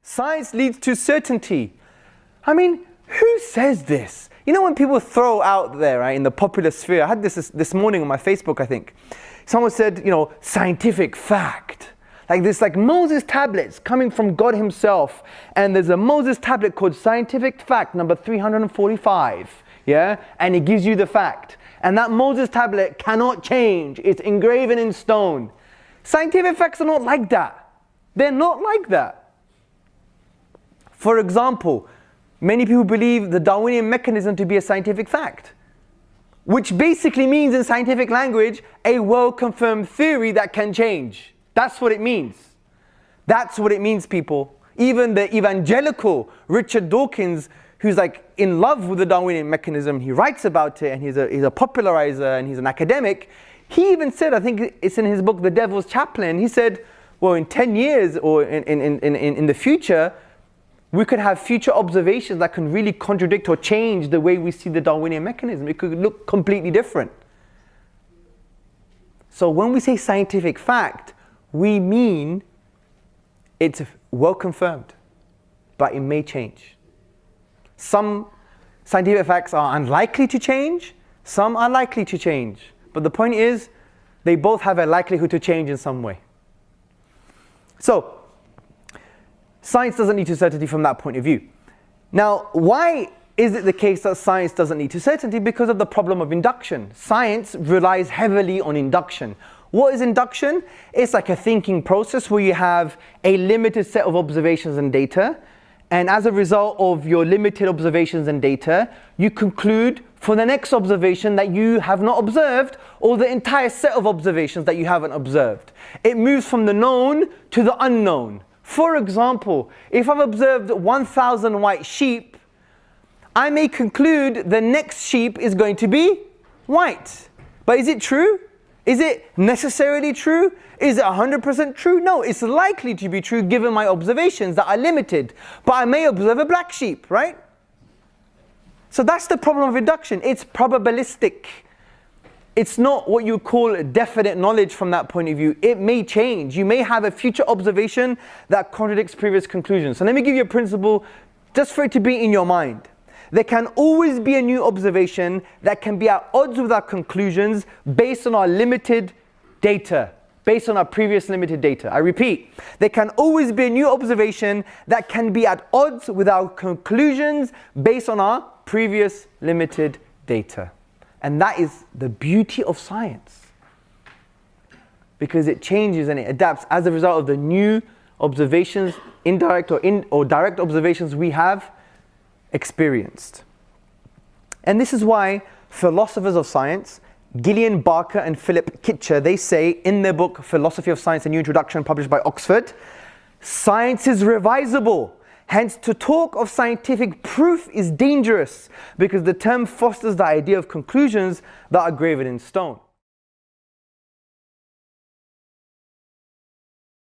Science leads to certainty. I mean, who says this? You know, when people throw out there, right, in the popular sphere, I had this morning on my Facebook, I think. Someone said, you know, scientific fact. Like this, like Moses tablets coming from God himself. And there's a Moses tablet called scientific fact number 345. Yeah? And it gives you the fact. And that Moses tablet cannot change. It's engraven in stone. Scientific facts are not like that. They're not like that. For example, many people believe the Darwinian mechanism to be a scientific fact, which basically means in scientific language, a well-confirmed theory that can change. That's what it means. That's what it means, people. Even the evangelical Richard Dawkins, who's like in love with the Darwinian mechanism, he writes about it, and he's a popularizer, and he's an academic. He even said, I think it's in his book, The Devil's Chaplain, he said, well, in 10 years or in the future, we could have future observations that can really contradict or change the way we see the Darwinian mechanism. It could look completely different. So when we say scientific fact, we mean it's well confirmed, but it may change. Some scientific facts are unlikely to change, some are likely to change. But the point is, they both have a likelihood to change in some way. So, science doesn't lead to certainty from that point of view. Now, why is it the case that science doesn't lead to certainty? Because of the problem of induction. Science relies heavily on induction. What is induction? It's like a thinking process where you have a limited set of observations and data, and as a result of your limited observations and data, you conclude for the next observation that you have not observed, or the entire set of observations that you haven't observed. It moves from the known to the unknown. For example, if I've observed 1,000 white sheep, I may conclude the next sheep is going to be white. But is it true? Is it necessarily true? Is it 100% true? No, it's likely to be true given my observations that are limited. But I may observe a black sheep, right? So that's the problem of induction. It's probabilistic. It's not what you call definite knowledge from that point of view. It may change. You may have a future observation that contradicts previous conclusions. So let me give you a principle just for it to be in your mind. There can always be a new observation that can be at odds with our conclusions based on our limited data, based on our previous limited data. I repeat, there can always be a new observation that can be at odds with our conclusions based on our previous limited data. And that is the beauty of science, because it changes and it adapts as a result of the new observations, indirect or direct observations we have experienced. And this is why philosophers of science, Gillian Barker and Philip Kitcher, they say in their book Philosophy of Science, a New Introduction, published by Oxford, science is revisable. Hence, to talk of scientific proof is dangerous, because the term fosters the idea of conclusions that are graven in stone.